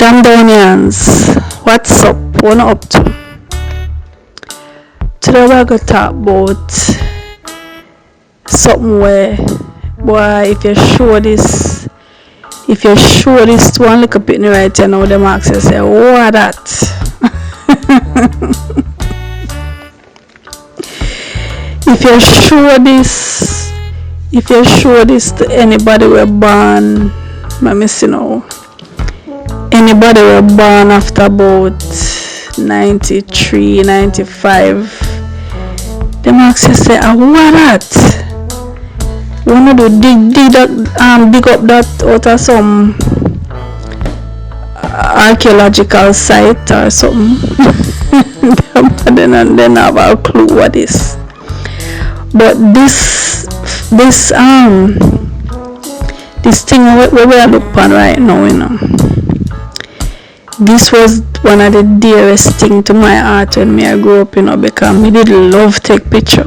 Jamdonians, what's up? What up to? Today we're gonna talk about something where, boy, if you show this to one little pitney right here now, them ask you say, what that? If you show this to anybody we're born, let me see now. Anybody were born after about 93, 95, them ask you say, what that? Wanna do dig up that out of some archaeological site or something? They don't have a clue what is. But this thing where we are looking at right now, you know. This was one of the dearest thing to my heart when I grew up, you know, because me did love take picture.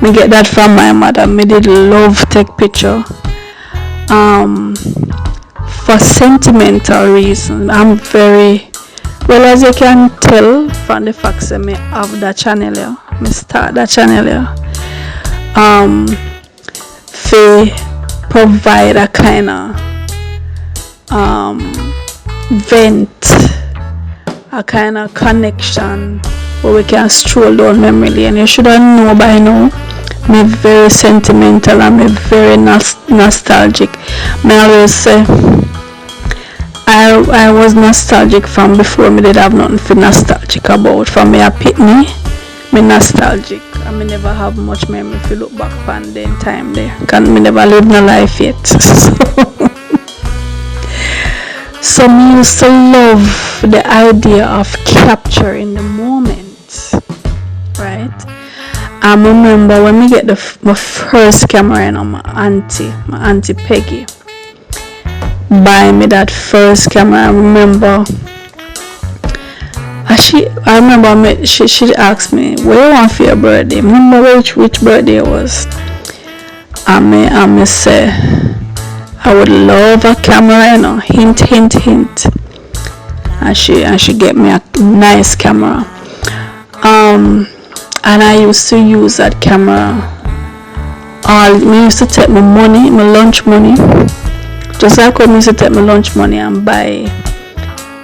Me get that from my mother. Me did love take picture. For sentimental reasons. I'm very well, as you can tell from the fact that me have that channel here. Me start that channel here. For provide a kind of vent, a kind of connection where we can stroll down memory lane. You should have known by now, me very sentimental and me very nostalgic. Me always say I was nostalgic from before me did have nothing for nostalgic about. From me a pitney, me nostalgic. I me never have much memory if you look back on the time there. Cause me never live no life yet. So me used to love the idea of capturing the moment, right? I remember when we get my first camera, you know, my auntie Peggy buy me that first camera. I remember she asked me, what do you want for your birthday? Remember which birthday it was? I me say, I would love a camera, you know, hint. And she get me a nice camera. And I used to use that camera. I used to take my lunch money. Just like when I used to take my lunch money and buy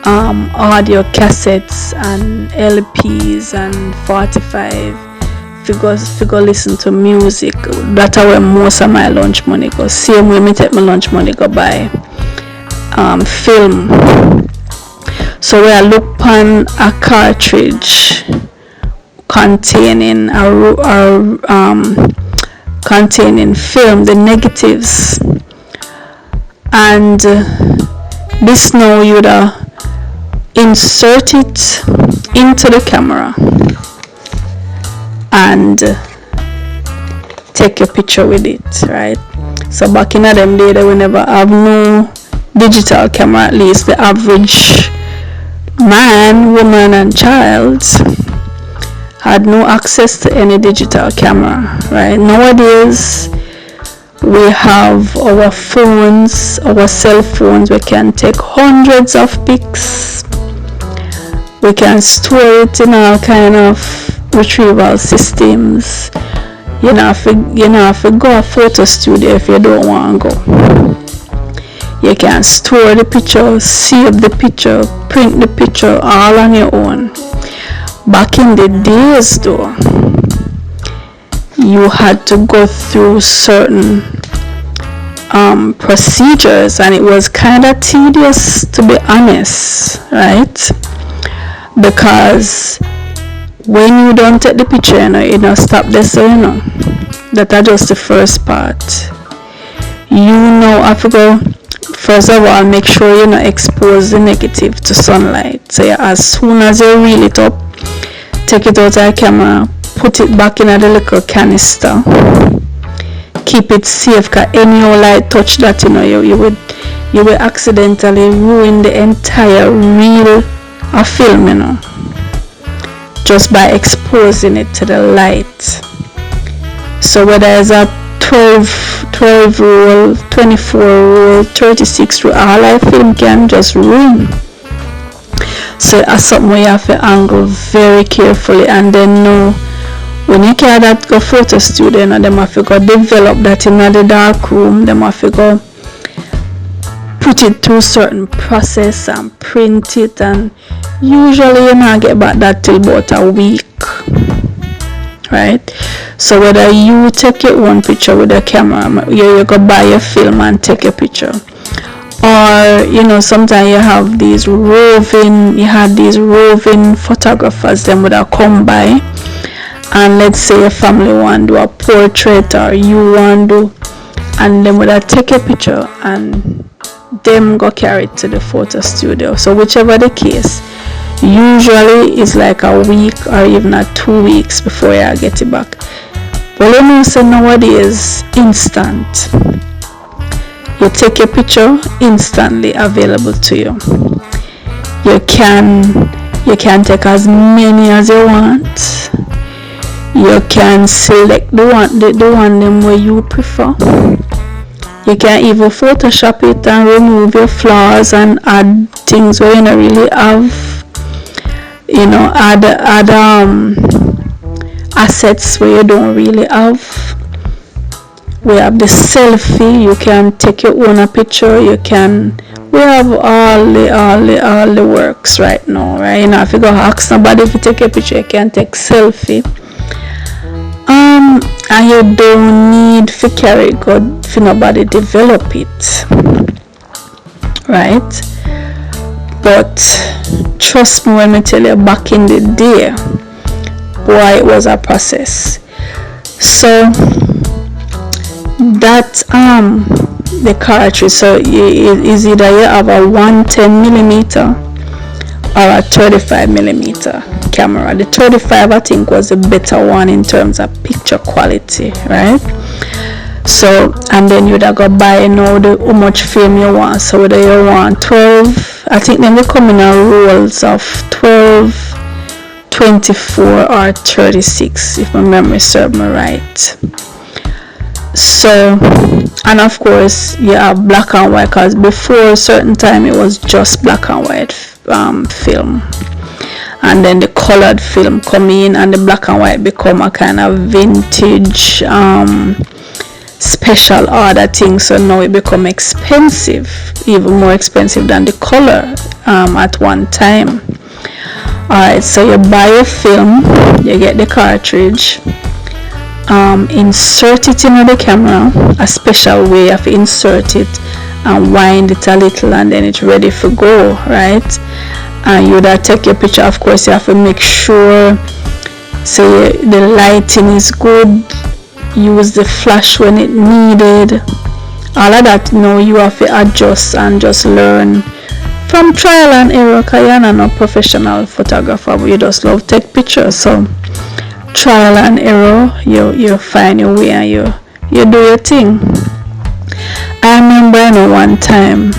audio cassettes and LPs and 45 figure listen to music. That's where most of my lunch money goes. Same way me take my lunch money go buy film. So where I look on a cartridge containing containing film, the negatives, and this now you'd insert it into the camera and take a picture with it, right? So back in them days, they will never have no digital camera. At least the average man, woman and child had no access to any digital camera, right? Nowadays we have our phones, our cell phones. We can take hundreds of pics. We can store it in all kind of retrieval systems. You know, if you go a photo studio if you don't want to go. You can store the picture, save the picture, print the picture all on your own. Back in the days though, you had to go through certain procedures, and it was kind of tedious, to be honest, right? Because when you don't take the picture, you know, stop this, so you know, that's just the first part. You know, I forgot. First of all, make sure you not expose the negative to sunlight. So yeah, as soon as you reel it up, take it out of the camera, put it back in a little canister, keep it safe, because any light touch that, you know, you will accidentally ruin the entire reel of film, you know, just by exposing it to the light. So whether it's a 12 roll, 24 roll, 36 roll. All I film can just ruin. So that's something we have to angle very carefully, and then know when you carry that go photo studio, you know, them have to go develop that in the dark room. Them have to go put it through certain process and print it, and usually you not get back that till about a week, right? So whether you take your own picture with a camera, you go buy your film and take a picture, or you know, sometimes you have these roving photographers, them would have come by, and let's say your family want to do a portrait or you want to, and them would have take a picture and them go carry it to the photo studio. So whichever the case, usually it's like a week or even 2 weeks before you get it back. Well, you know, so nowadays instant, you take a picture, instantly available to you. You can take as many as you want. You can select the one them where you prefer. You can even Photoshop it and remove your flaws and add things where you don't really have, you know, add assets where you don't really have. We have the selfie. You can take your own picture. We have all the works right now, right? You know, if you go ask somebody if you take a picture, you can take selfie. And you don't need to carry God for nobody develop it, right? But trust me when I tell you, back in the day, boy, it was a process. So that the cartridge, so is either you have a 110mm or a 35mm camera. The 35 I think was a better one in terms of picture quality, right? So, and then you'd have got buy, you know, how much film you want. So whether you want 12, I think then they come in a rolls of 12, 24 or 36 if my memory serves me right. So, and of course you have black and white, because before a certain time it was just black and white film, and then the colored film come in and the black and white become a kind of vintage special order thing. So now it become expensive, even more expensive than the color at one time. Alright, so you buy a film, you get the cartridge, insert it in the camera, a special way of insert it, and wind it a little, and then it's ready for go, right? And you would take your picture. Of course you have to make sure so the lighting is good, use the flash when it needed, all of that. You know, you have to adjust and just learn from trial and error, because you're not a professional photographer, but you just love take pictures. So trial and error, you find your way and you do your thing. I remember, you know, one time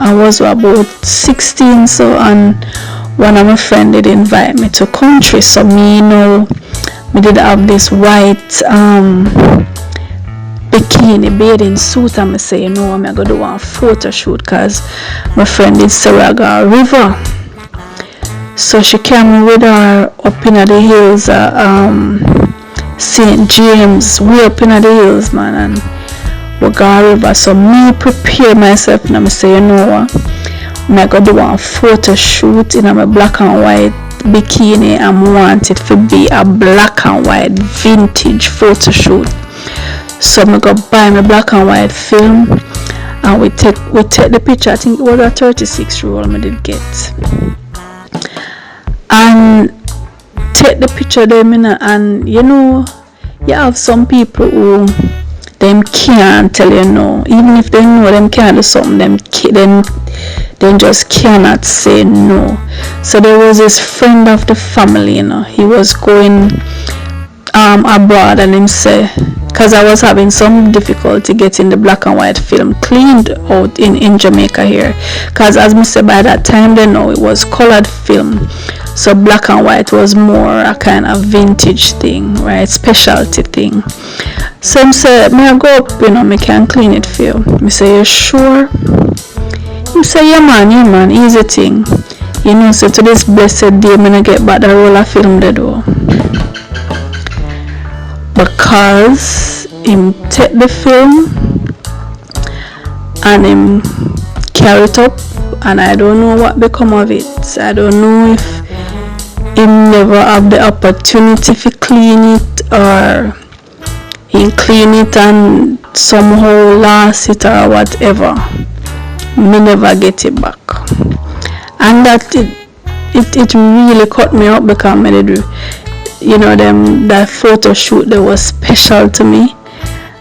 I was about 16, so, and one of my friends did invite me to country. So me, you know, we did have this white bikini bathing suit, and I say, you know, I'm gonna do a photo shoot because my friend did Saraga River. So she came with her up in the hills, St. James, way up in the hills, man, and we go river. So me prepare myself, and I say, you know what, I'm gonna do a photo shoot in a black and white bikini, and want it to be a black and white vintage photo shoot. So I'm gonna buy my black and white film, and we take the picture. I think it was a 36 roll I did get, and take the picture them in, and you know, you have some people who them can't tell you no, even if they know them can't do something, them just cannot say no. So there was this friend of the family, you know, he was going abroad, and him say, because I was having some difficulty getting the black and white film cleaned out in Jamaica here, because as I said, by that time they know it was colored film. So black and white was more a kind of vintage thing, right? Specialty thing. So I said, may I go up, me can clean it for you. Me say, you sure? He say, yeah man, easy thing. So to this blessed day, I'm gonna get back the roll of film the door. Because him take the film and him carry it up, and I don't know what become of it. I don't know if him never have the opportunity to clean it, or he clean it and somehow lost it or whatever. Me never get it back, and that it really cut me up, because me did do, that photo shoot that was special to me,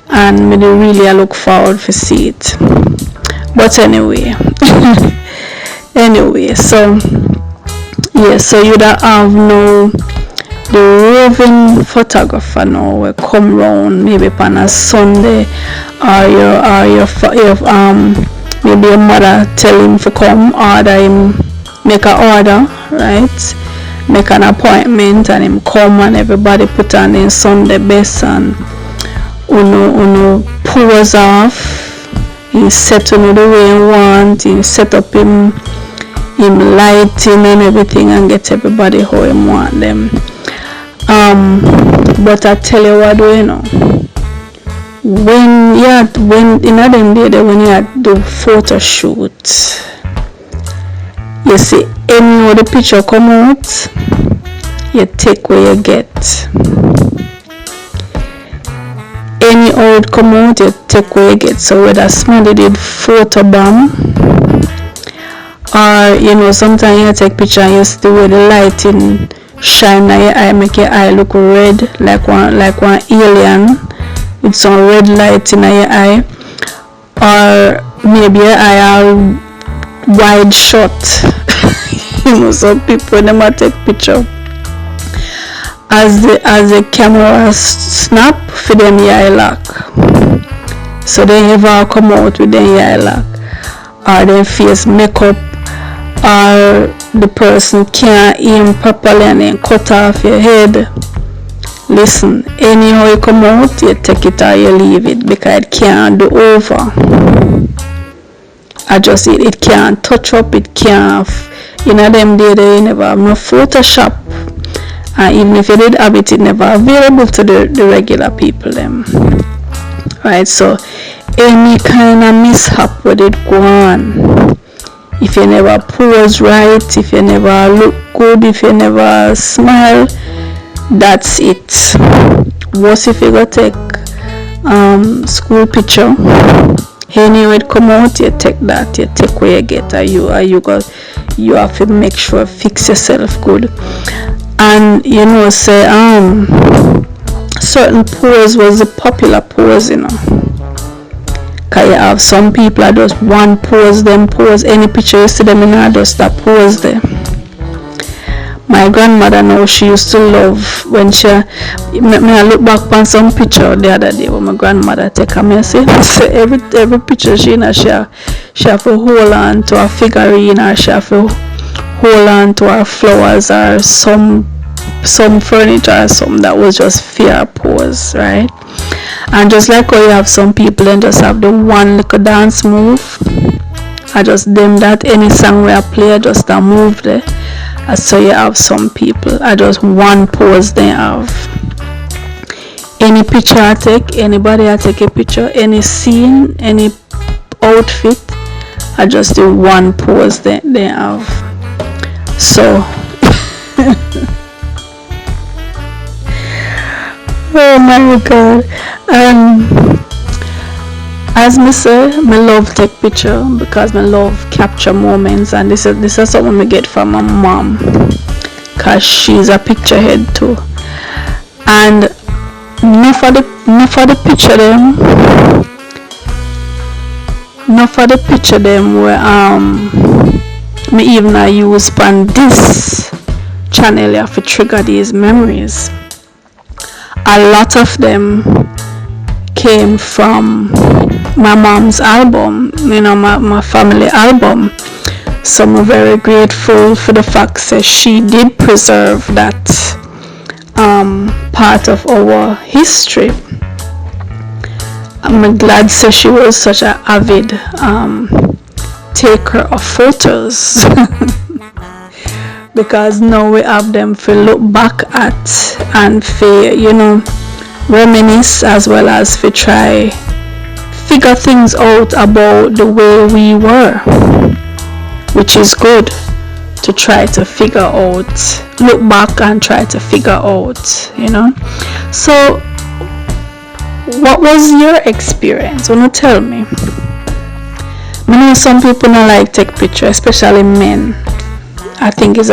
and me did really look forward to see it. But anyway, so yeah, so you don't have no the roving photographer now will come round maybe on a Sunday, or your maybe your mother tell him to come, order him, make an order, right? Make an appointment and him come, and everybody put on their Sunday best and uno pose off. He set the way he want, he set up him lighting and everything, and get everybody how he want them. But I tell you what, when in them day when you had do photo shoot, you see any of the picture come out, you take where you get. Any old come out, you take where you get. So whether somebody did photo bomb, or sometimes you take picture and you see the way the lighting shine on your eye, make your eye look red like one alien with some red light in your eye, or maybe your eye are wide shut. Some people never take picture as the camera snap for them eye lock, so they never come out with their eye lock, or their face makeup, or the person can't aim properly and then cut off your head. Listen, anyhow you come out, you take it or you leave it, because it can't do over. It can't touch up, it can't. Them day they never have no Photoshop, and even if you did have it, never available to the regular people them. Right, so any kind of mishap with it go on. If you never pose right, if you never look good, if you never smile, that's it. What if you go take school picture? Anyway, it come out, you take that, you take where you get, you have to make sure fix yourself good. And say certain pose was a popular pose, Cause you have some people that just one pose, them pose any picture you see them in, just that pose there. My grandmother now, she used to love when I look back on some picture the other day when my grandmother take her, I say every picture she have to hold on to a figurine, or she have to hold on to her flowers, or some furniture or something that was just fair pose, right? And just like how you have some people and just have the one little dance move, I just them that any song where I play, just a move there. And so you have some people, I just one pose they have. Any picture I take, anybody I take a picture, any scene, any outfit, I just do one pose they have. So oh my god. As me say, me love take picture because me love capture moments, and this is something me get from my mom, cause she's a picture head too. And not for the picture them where me even I use on this channel here to trigger these memories. A lot of them came from my mom's album, my family album, So I'm very grateful for the fact that she did preserve that part of our history. I'm glad that she was such an avid taker of photos. Because now we have them to look back at and for, you know, reminisce, as well as for try figure things out about the way we were, which is good to try to figure out, look back and try to figure out, you know. So what was your experience? Wanna tell me? I know some people don't like take picture, especially men. I think there's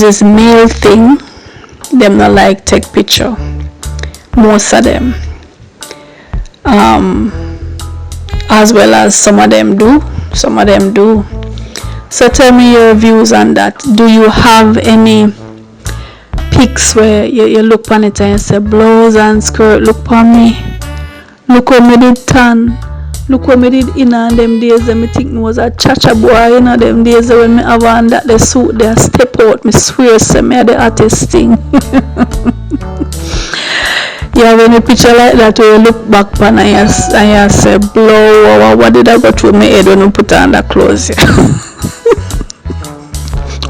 this male thing, them not like take picture, most of them, as well as some of them do. So tell me your views on that. Do you have any pics where you look on it and you say, blouse and skirt, look on me, look how me did tan, look what me did in on them days that me think me was a cha-cha boy, you know, them days when me have on that the suit there, step out, me swear say me the artist thing. You have any picture like that where you look back on and you say, blow, what did I go through my head when I put on that clothes?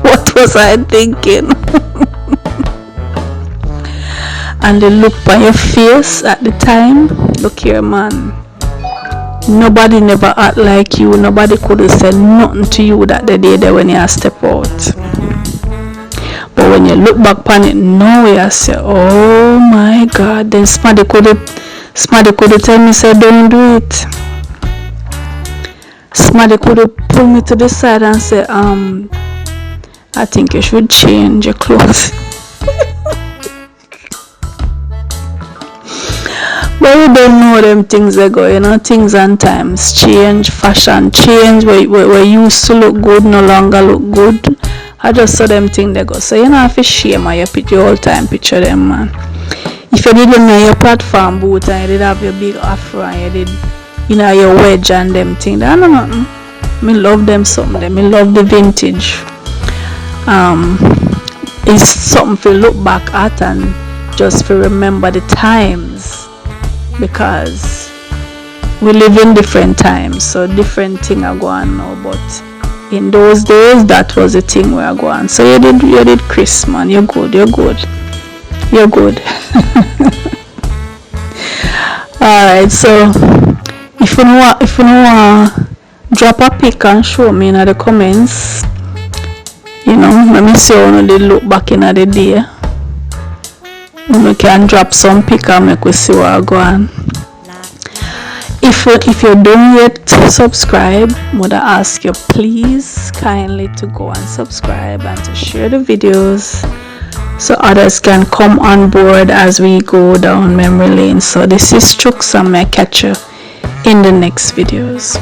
What was I thinking? And the look on your face at the time, look here, man. Nobody never act like you. Nobody could have said nothing to you that the day that when you step out. But when you look back on it now, you say, oh my God. Then somebody could have tell me, say, don't do it. Somebody could have pulled me to the side and say, I think you should change your clothes. But we don't know them things they go, you know, things and times change, fashion change, where used to look good no longer look good. I just saw them things they go. So you know, if you shame or you picture all time picture them, man. If you didn't know your platform boot and you did have your big afro and you did, you know, your wedge and them things, I don't know. Me love them something. Me love the vintage. It's something to look back at and just to remember the times. Because we live in different times, so different things are going now, but in those days that was the thing we are going. So you did Chris, man. You're good. Alright, so if you know drop a pic and show me in the comments, you know, let me see how they look back in the day. We can drop some pic and make we see what I go on. If you don't yet subscribe, would I ask you please kindly to go and subscribe and to share the videos so others can come on board as we go down memory lane. So this is Chooks and I'll catch you in the next videos.